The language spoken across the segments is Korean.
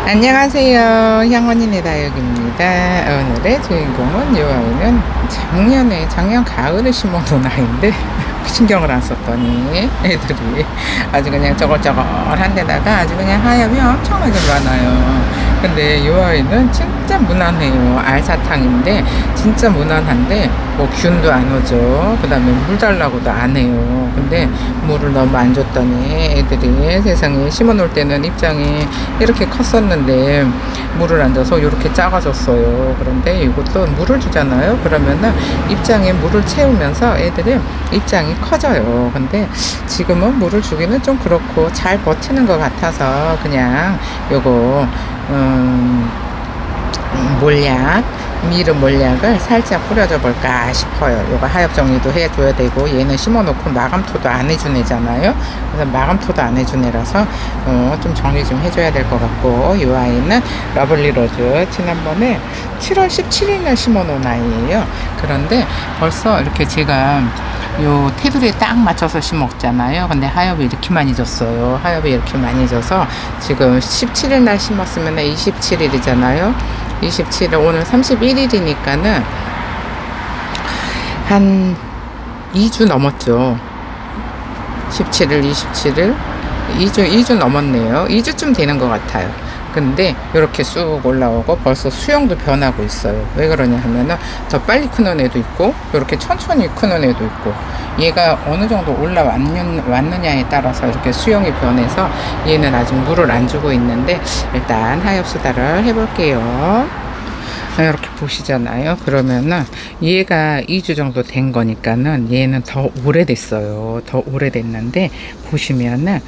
안녕하세요. 향원인의 다육입니다. 오늘의 주인공은 이 아이는 작년 가을에 심어놓은 아이인데 신경을 안 썼더니 애들이 아주 그냥 저걸저걸 데다가 아주 그냥 하엽이 엄청나게 많아요. 근데 이 아이는 진짜 무난해요. 알사탕인데 진짜 무난한데 뭐 균도 안 오죠. 그 다음에 물 달라고도 안 해요. 근데 물을 너무 안 줬더니 애들이 세상에 심어놓을 때는 입장이 이렇게 컸었는데 물을 안 줘서 이렇게 작아졌어요. 그런데 이것도 물을 주잖아요. 그러면은 입장에 물을 채우면서 애들이 입장이 커져요. 근데 지금은 물을 주기는 좀 그렇고 잘 버티는 것 같아서 그냥 요거 몰약 미르 몰약을 살짝 뿌려줘 볼까 싶어요. 요거 하엽 정리도 해줘야 되고, 얘는 심어놓고 마감토도 안 해준 애잖아요. 그래서 마감토도 안 해준 애라서 좀 정리 좀 해줘야 될 것 같고, 이 아이는 러블리 로즈 지난번에 7월 17일날 심어놓은 아이예요. 그런데 벌써 이렇게 제가 요 테두리에 딱 맞춰서 심었잖아요. 근데 하엽이 이렇게 많이 졌어요. 하엽이 이렇게 많이 져서 지금 17일 날 심었으면 27일이잖아요. 27일, 오늘 31일이니까는 한 2주 넘었죠. 17일, 27일, 2주 넘었네요. 2주쯤 되는 것 같아요. 근데 이렇게 쑥 올라오고 벌써 수영도 변하고 있어요. 왜 그러냐 하면은 더 빨리 크는 애도 있고 이렇게 천천히 크는 애도 있고, 얘가 어느 정도 올라왔느냐에 따라서 이렇게 수영이 변해서 얘는 아직 물을 안 주고 있는데, 일단 하엽 수다를 해볼게요. 이렇게 보시잖아요. 그러면은 얘가 2주 정도 된 거니까는 얘는 더 오래됐어요. 더 오래됐는데 보시면은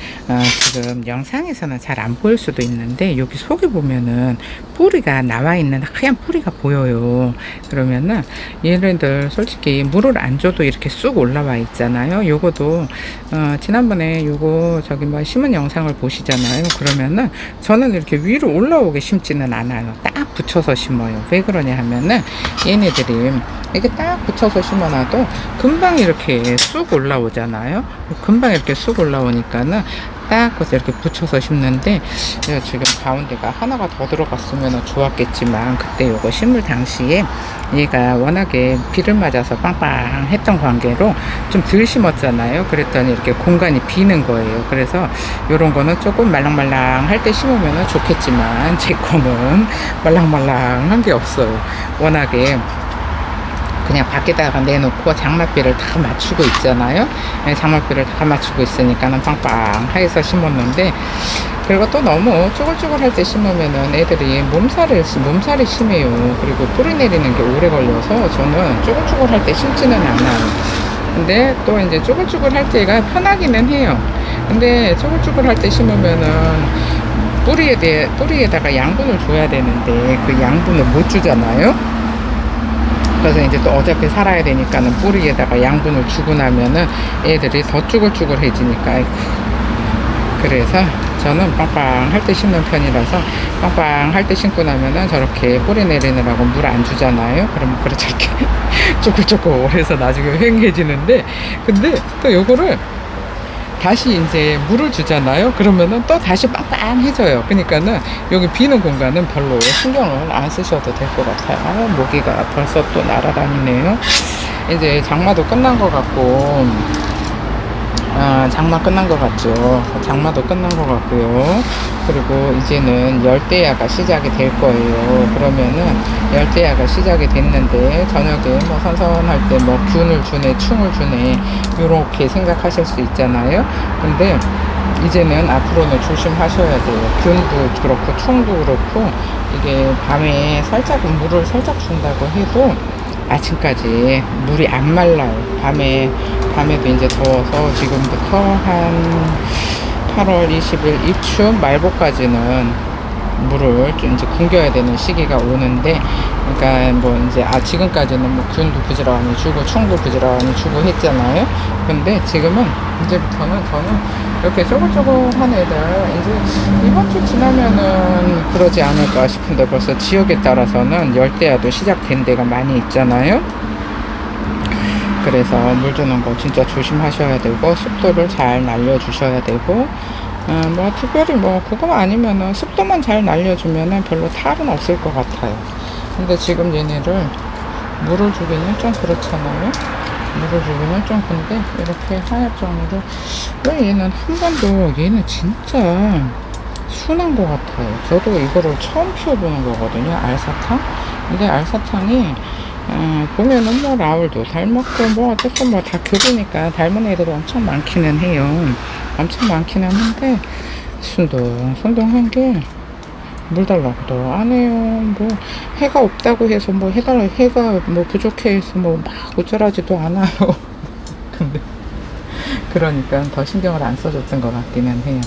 지금 영상에서는 잘 안 보일 수도 있는데 여기 속에 보면은 뿌리가 나와 있는 하얀 뿌리가 보여요. 그러면은 얘네들 솔직히 물을 안 줘도 이렇게 쑥 올라와 있잖아요. 요거도 지난번에 요거 저기 뭐 심은 영상을 보시잖아요. 그러면은 저는 이렇게 위로 올라오게 심지는 않아요. 딱 붙여서 심어요. 왜 그러냐 하면은 얘네들이 이렇게 딱 붙여서 심어놔도 금방 이렇게 쑥 올라오잖아요. 금방 이렇게 쑥 올라오니까는 딱 그래서 이렇게 붙여서 심는데, 지금 가운데가 하나가 더 들어갔으면 좋았겠지만 그때 요거 심을 당시에 얘가 워낙에 비를 맞아서 빵빵 했던 관계로 좀 덜 심었잖아요. 그랬더니 이렇게 공간이 비는 거예요. 그래서 요런 거는 조금 말랑말랑 할 때 심으면 좋겠지만 제 거는 말랑말랑한 게 없어요. 워낙에 그냥 밖에다가 내놓고 장맛비를 다 맞추고 있잖아요. 장맛비를 다 맞추고 있으니까는 빵빵하게서 심었는데, 그리고 또 너무 쭈글쭈글할 때 심으면은 애들이 몸살이 심해요. 그리고 뿌리 내리는 게 오래 걸려서 저는 쭈글쭈글할 때 심지는 않아요. 근데 또 이제 쭈글쭈글할 때가 편하기는 해요. 근데 쭈글쭈글할 때 심으면은 뿌리에다가 양분을 줘야 되는데 그 양분을 못 주잖아요. 그래서 이제 또 어차피 살아야 되니까는 뿌리에다가 양분을 주고 나면은 애들이 더 쭈글쭈글해지니까. 그래서 저는 빵빵할 때 심는 편이라서 빵빵할 때 심고 나면은 저렇게 뿌리 내리느라고 물 안 주잖아요. 그러면 그렇게 쪼글쪼글해서 나중에 휑해지는데, 근데 또 요거를 다시 이제 물을 주잖아요. 그러면은 또 다시 빵빵해져요. 그러니까는 여기 비는 공간은 별로 신경을 안 쓰셔도 될 것 같아요. 모기가 벌써 또 날아다니네요. 이제 장마도 끝난 것 같고, 장마 끝난 것 같죠. 장마도 끝난 것 같고요. 그리고 이제는 열대야가 시작이 될 거예요. 그러면은 열대야가 시작이 됐는데 저녁에 뭐 선선할 때 뭐 균을 주네 충을 주네 요렇게 생각하실 수 있잖아요. 근데 이제는 앞으로는 조심하셔야 돼요. 균도 그렇고 충도 그렇고, 이게 밤에 물을 살짝 준다고 해도 아침까지 물이 안 말라요. 밤에도 이제 더워서 지금부터 한 8월 20일 입춘 말보까지는 물을 좀 이제 굶겨야 되는 시기가 오는데, 그러니까 뭐 이제 지금까지는 뭐 균도 부지런히 주고 충도 부지런히 주고 했잖아요. 근데 지금은 이제부터는 저는 이렇게 쪼글쪼글한 애들 이제 이번 주 지나면은 그러지 않을까 싶은데, 벌써 지역에 따라서는 열대야도 시작된 데가 많이 있잖아요. 그래서 물 주는 거 진짜 조심하셔야 되고, 습도를 잘 날려주셔야 되고, 뭐 특별히 뭐 그거 아니면은 습도만 잘 날려주면은 별로 탈은 없을 것 같아요. 근데 지금 얘네를 물을 주기는 좀 그렇잖아요. 물을 주기는 좀 근데 이렇게 하얗 정리를 왜 얘는 한 번도 얘는 진짜 순한 것 같아요. 저도 이거를 처음 키워보는 거거든요. 알사탕. 근데 알사탕이 보면은 뭐 라울도 닮았고 뭐 어쨌든 뭐 다 교배니까 닮은 애들이 엄청 많기는 해요. 엄청 많기는 한데 순둥순둥한 게 물 달라고도 안 해요. 뭐 해가 없다고 해서 뭐 해달라 해가 뭐 부족해 해서 뭐 막 어쩌라지도 않아요. 근데 그러니까 더 신경을 안 써줬던 것 같기는 해요.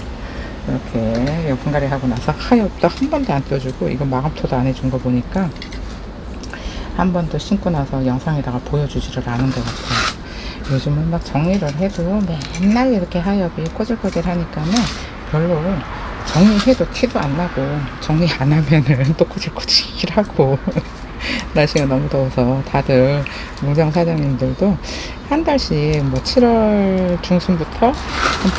이렇게 분갈이 하고 나서 하엽도 한 번도 안 떠주고 이거 마감토도 안 해준 거 보니까 한 번도 신고 나서 영상에다가 보여주지를 않은 것 같아요. 요즘은 막 정리를 해도 맨날 이렇게 하엽이 꼬질꼬질 하니까는 별로 정리해도 티도 안 나고 정리 안 하면은 또 꼬질꼬질하고 날씨가 너무 더워서 다들 농장 사장님들도 한 달씩 뭐 7월 중순부터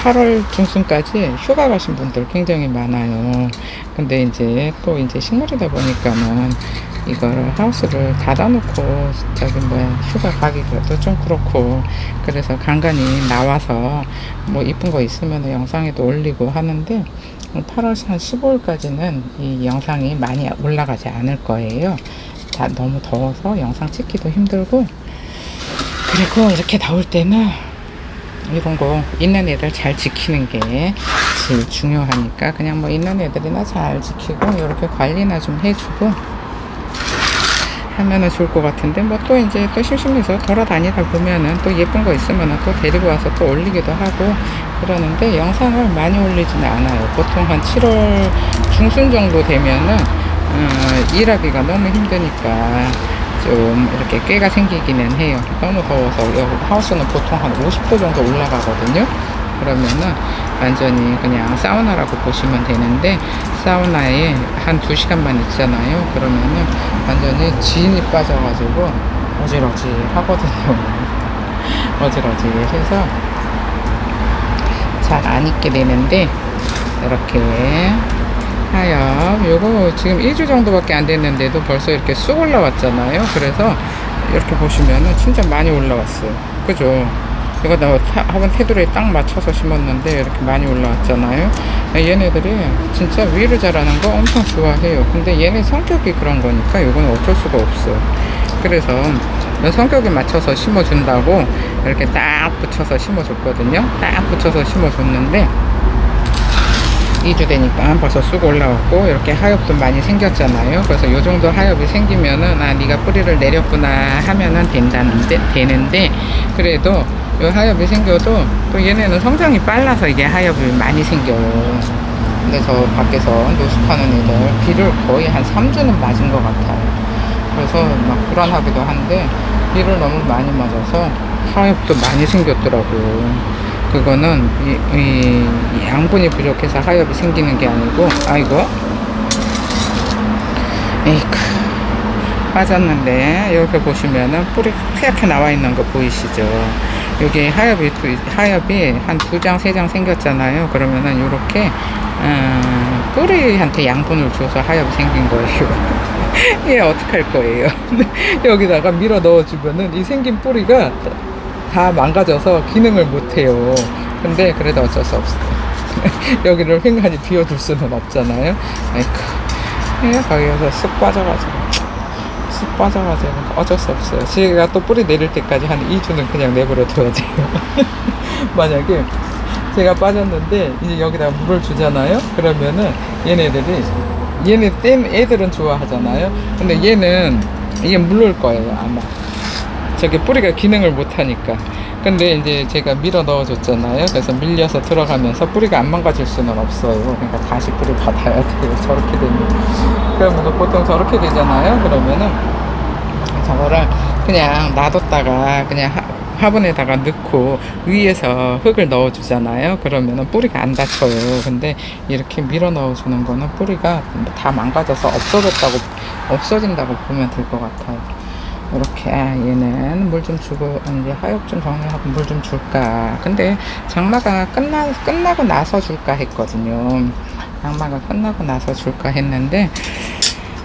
8월 중순까지 휴가 가신 분들 굉장히 많아요. 근데 이제 또 이제 식물이다 보니까는 이걸 하우스를 닫아놓고 저기 뭐야 휴가 가기도 좀 그렇고 그래서 간간히 나와서 뭐 이쁜 거 있으면 영상에도 올리고 하는데 8월 한 15일까지는 이 영상이 많이 올라가지 않을 거예요. 다 너무 더워서 영상 찍기도 힘들고 그리고 이렇게 더울 때는 이런 거 있는 애들 잘 지키는 게 제일 중요하니까 그냥 뭐 있는 애들이나 잘 지키고 이렇게 관리나 좀 해주고 하면은 좋을 것 같은데 뭐 또 이제 또 심심해서 돌아다니다 보면은 또 예쁜 거 있으면은 또 데리고 와서 또 올리기도 하고 그러는데 영상을 많이 올리지는 않아요. 보통 한 7월 중순 정도 되면은 일하기가 너무 힘드니까 좀 이렇게 꾀가 생기기는 해요. 너무 더워서 여기 하우스는 보통 한 50도 정도 올라가거든요. 그러면은 완전히 그냥 사우나라고 보시면 되는데 사우나에 한 2시간만 있잖아요. 그러면은 완전히 진이 빠져가지고 어지러지 하거든요. 어지러지 해서 잘 안 입게 되는데 이렇게 하엽 요거 지금 1주 정도밖에 안 됐는데도 벌써 이렇게 쑥 올라왔잖아요. 그래서 이렇게 보시면은 진짜 많이 올라왔어요. 그죠? 이거 나 화분 테두리에 딱 맞춰서 심었는데 이렇게 많이 올라왔잖아요. 얘네들이 진짜 위로 자라는 거 엄청 좋아해요. 근데 얘네 성격이 그런 거니까 이거는 어쩔 수가 없어요. 그래서 성격에 맞춰서 심어준다고 이렇게 딱 붙여서 심어줬거든요. 딱 붙여서 심어줬는데 2주 되니까 벌써 쑥 올라왔고 이렇게 하엽도 많이 생겼잖아요. 그래서 요 정도 하엽이 생기면은 아 네가 뿌리를 내렸구나 하면은 되는데 그래도 요 하엽이 생겨도 또 얘네는 성장이 빨라서 이게 하엽이 많이 생겨요. 근데 저 밖에서 노숙하는 애들 비를 거의 한 3주는 맞은 것 같아요. 그래서 막 불안하기도 한데 비를 너무 많이 맞아서 하엽도 많이 생겼더라고요. 그거는 이 양분이 부족해서 하엽이 생기는 게 아니고 아이고 에이크 빠졌는데 이렇게 보시면은 뿌리 하얗게 나와 있는 거 보이시죠? 여기 하엽이 한 2장 3장 생겼잖아요. 그러면은 이렇게 뿌리한테 양분을 줘서 하엽이 생긴 거예요. 얘 어떡할 거예요? 여기다가 밀어 넣어주면은 이 생긴 뿌리가 다 망가져서 기능을 못해요. 근데 그래도 어쩔 수 없어요. 여기를 횡간히 비워둘 수는 없잖아요. 아이쿠. 거기에서 쑥 빠져가지고 어쩔 수 없어요. 제가 또 뿌리 내릴 때까지 한 2주는 그냥 내버려 둬야 돼요. 만약에 제가 빠졌는데 이제 여기다가 물을 주잖아요. 그러면은 얘네 애들은 좋아하잖아요. 근데 얘는 이게 물을 거예요 아마. 저기 뿌리가 기능을 못하니까. 근데 이제 제가 밀어 넣어줬잖아요. 그래서 밀려서 들어가면서 뿌리가 안 망가질 수는 없어요. 그러니까 다시 뿌리 받아야 돼요. 저렇게 되면. 그러면 보통 저렇게 되잖아요. 그러면은 저거를 그냥 놔뒀다가 그냥 화분에다가 넣고 위에서 흙을 넣어주잖아요. 그러면은 뿌리가 안 다쳐요. 근데 이렇게 밀어 넣어주는 거는 뿌리가 다 망가져서 없어진다고 보면 될 것 같아요. 이렇게 얘는 물 좀 주고 이제 하역 좀 정리하고 물 좀 줄까. 근데 장마가 끝나고 나서 줄까 했거든요. 장마가 끝나고 나서 줄까 했는데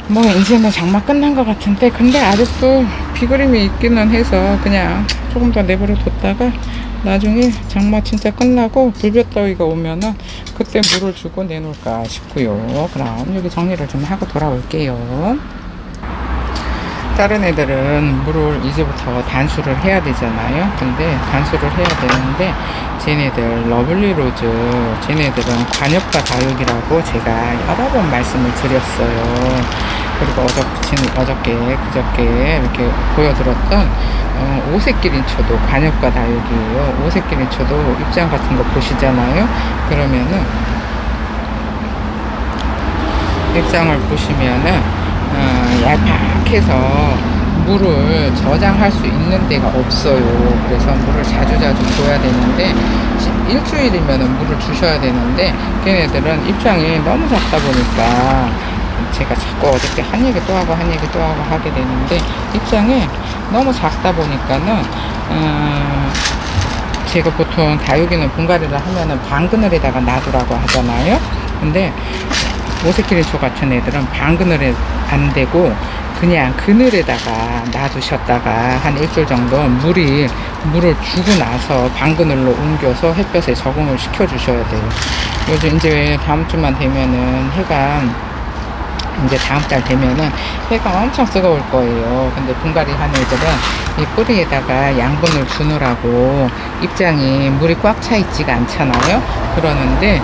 뭐 이제는 장마 끝난 것 같은데 근데 아직도 비그림이 있기는 해서 그냥 조금 더 내버려 뒀다가 나중에 장마 진짜 끝나고 불볕더위가 오면은 그때 물을 주고 내놓을까 싶고요. 그럼 여기 정리를 좀 하고 돌아올게요. 다른 애들은 물을 이제부터 단수를 해야 되잖아요. 근데 단수를 해야 되는데 쟤네들 러블리로즈 쟤네들은 관엽과 다육이라고 제가 여러 번 말씀을 드렸어요. 그리고 어저께 그저께 이렇게 보여드렸던 오색기린초도 관엽과 다육이에요. 오색기린초도 입장 같은 거 보시잖아요. 그러면은 입장을 보시면은 얄팍해서 물을 저장할 수 있는 데가 없어요. 그래서 물을 자주자주 줘야 되는데 일주일이면 물을 주셔야 되는데 걔네들은 입장이 너무 작다 보니까 제가 자꾸 어저께 한 얘기 또 하고 한 얘기 또 하고 하게 되는데 입장이 너무 작다 보니까는 제가 보통 다육이는 분갈이를 하면은 방그늘에다가 놔두라고 하잖아요. 근데 오색기린초 같은 애들은 방그늘에 안 되고 그냥 그늘에다가 놔두셨다가 한 일주일 정도 물을 주고 나서 방그늘로 옮겨서 햇볕에 적응을 시켜 주셔야 돼요. 요즘 이제 다음 주만 되면은 이제 다음 달 되면은 해가 엄청 뜨거울 거예요. 근데 분갈이 하는 애들은 이 뿌리에다가 양분을 주느라고 입장이 물이 꽉 차 있지가 않잖아요. 그러는데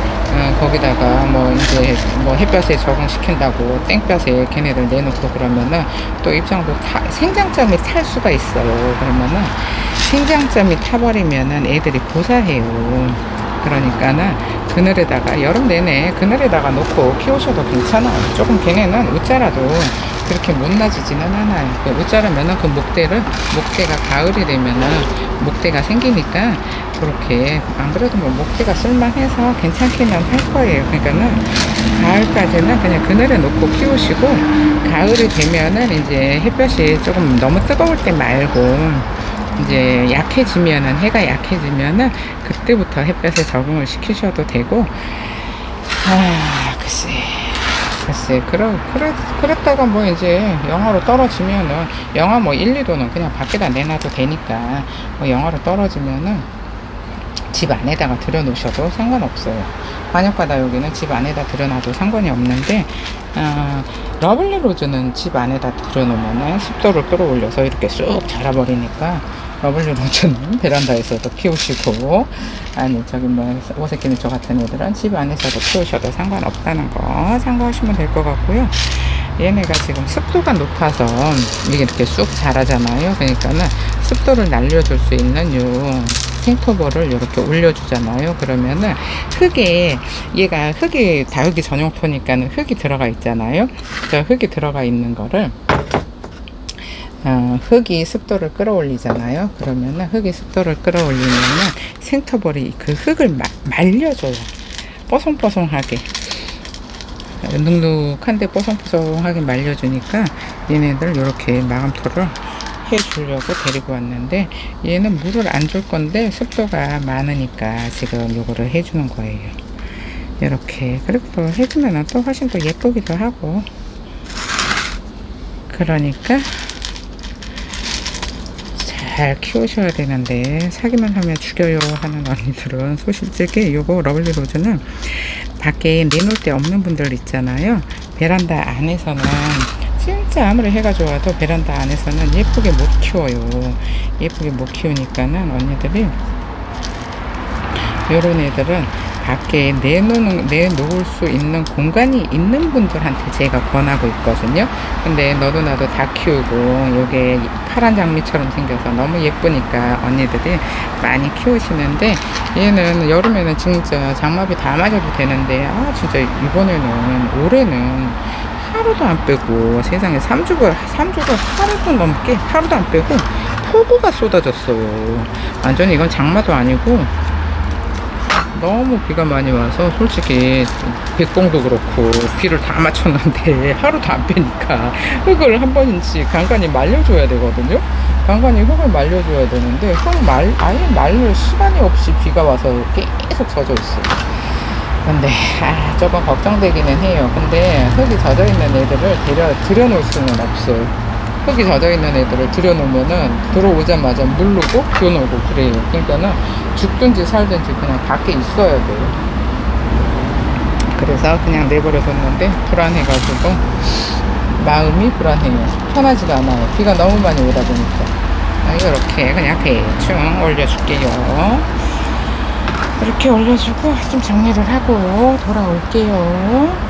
거기다가 이제 햇볕에 적응시킨다고 땡볕에 걔네들 내놓고 그러면은 또 입장도 생장점이 탈 수가 있어요. 그러면은 생장점이 타버리면은 애들이 고사해요. 그러니까는 그늘에다가 여름 내내 그늘에다가 놓고 키우셔도 괜찮아요. 조금 걔네는 웃자라도 그렇게 못 나지지는 않아요. 웃자라면은 그 목대가 가을이 되면은 목대가 생기니까 그렇게 안 그래도 목대가 쓸만해서 괜찮기는 할 거예요. 그러니까는 가을까지는 그냥 그늘에 놓고 키우시고 가을이 되면은 이제 햇볕이 조금 너무 뜨거울 때 말고 이제 해가 약해지면은 그때부터 햇볕에 적응을 시키셔도 되고 글쎄 그랬다가 이제 영하로 떨어지면은 영하 1, 2도는 그냥 밖에다 내놔도 되니까 영하로 떨어지면은 집 안에다가 들여놓으셔도 상관없어요. 관엽과다 여기는 집 안에다 들여놔도 상관이 없는데 러블리로즈는 집 안에다 들여놓으면 습도를 끌어올려서 이렇게 쑥 자라버리니까 러블리로즈는 베란다에서도 키우시고 아니 오색기린초 같은 애들은 집 안에서도 키우셔도 상관없다는 거 참고하시면 될 것 같고요. 얘네가 지금 습도가 높아서 이게 이렇게 쑥 자라잖아요. 그러니까는 습도를 날려줄 수 있는 생토벌을 이렇게 올려주잖아요. 그러면은 얘가 흙이 다육이 전용토니까는 흙이 들어가 있잖아요. 저 흙이 들어가 있는 거를 흙이 습도를 끌어올리잖아요. 그러면은 흙이 습도를 끌어올리면은 생토벌이 그 흙을 말려줘요. 뽀송뽀송하게 눅눅한데 뽀송뽀송하게 말려주니까 얘네들 이렇게 마감토를 해주려고 데리고 왔는데 얘는 물을 안 줄 건데 습도가 많으니까 지금 요거를 해주는 거예요. 이렇게 그리고 또 해주면 또 훨씬 더 예쁘기도 하고 그러니까 잘 키우셔야 되는데 사기만 하면 죽여요 하는 언니들은 솔직히 요거 러블리로즈는 밖에 내놓을 데 없는 분들 있잖아요. 베란다 안에서는 진짜 아무리 해가 좋아도 베란다 안에서는 예쁘게 못 키워요. 예쁘게 못 키우니까는 언니들이 요런 애들은 밖에 내놓을 수 있는 공간이 있는 분들한테 제가 권하고 있거든요. 근데 너도 나도 다 키우고 요게 파란 장미처럼 생겨서 너무 예쁘니까 언니들이 많이 키우시는데 얘는 여름에는 진짜 장마비 다 맞아도 되는데 진짜 올해는 하루도 안 빼고 세상에 3주가 하루도 넘게 하루도 안 빼고 폭우가 쏟아졌어요. 완전히 이건 장마도 아니고 너무 비가 많이 와서 솔직히 백봉도 그렇고 비를 다 맞췄는데 하루도 안 빼니까 흙을 한 번씩 간간히 말려줘야 되거든요. 간간히 흙을 말려줘야 되는데 아예 말릴 시간이 없이 비가 와서 계속 젖어 있어요. 근데 조금 걱정되기는 해요. 근데 흙이 젖어 있는 애들을 들여놓을 수는 없어요. 흙이 젖어 있는 애들을 들여놓으면은 들어오자마자 물르고 비워놓고 그래요. 그러니까는 죽든지 살든지 그냥 밖에 있어야 돼요. 그래서 그냥 내버려 뒀는데 불안해가지고 마음이 불안해요. 편하지가 않아요. 비가 너무 많이 오다 보니까. 이렇게 그냥 대충 올려줄게요. 이렇게 올려주고 좀 정리를 하고 돌아올게요.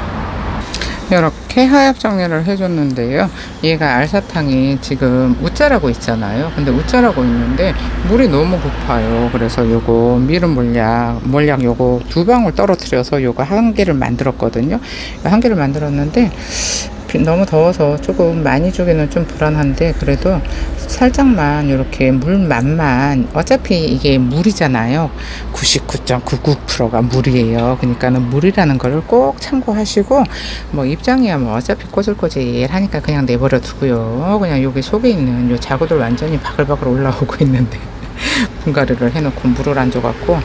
이렇게 하엽 정리를 해줬는데요. 얘가 알사탕이 지금 웃자라고 있잖아요. 근데 웃자라고 있는데 물이 너무 고파요. 그래서 요거 미름 몰약 요거 2방울 떨어뜨려서 요거 한 개를 만들었거든요. 한 개를 만들었는데 너무 더워서 조금 많이 주기는 좀 불안한데 그래도 살짝만 이렇게 물 맛만 어차피 이게 물이잖아요. 99.99%가 물이에요. 그러니까는 물이라는 거를 꼭 참고하시고 뭐 입장이야 뭐 어차피 꼬질꼬질하니까 그냥 내버려 두고요. 그냥 여기 속에 있는 요 자구들 완전히 바글바글 올라오고 있는데 분갈이를 해놓고 물을 안 줘갖고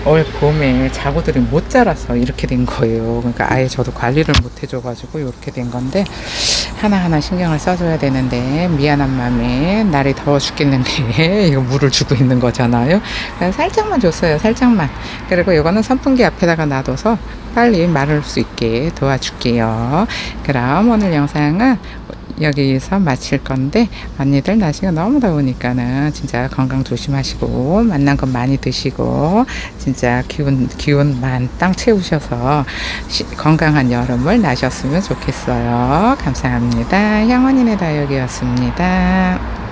올 봄에 자구들이 못 자라서 이렇게 된 거예요. 그러니까 아예 저도 관리를 못 해줘가지고 이렇게 된 건데 하나하나 신경을 써줘야 되는데 미안한 마음에 날이 더워 죽겠는데 이거 물을 주고 있는 거잖아요. 살짝만 줬어요. 살짝만. 그리고 이거는 선풍기 앞에다가 놔둬서 빨리 마를 수 있게 도와줄게요. 그럼 오늘 영상은 여기서 마칠 건데 언니들 날씨가 너무 더우니까는 진짜 건강 조심하시고 맛난 것 많이 드시고 진짜 기운 만땅 채우셔서 건강한 여름을 나셨으면 좋겠어요. 감사합니다. 향원이네 다육이었습니다.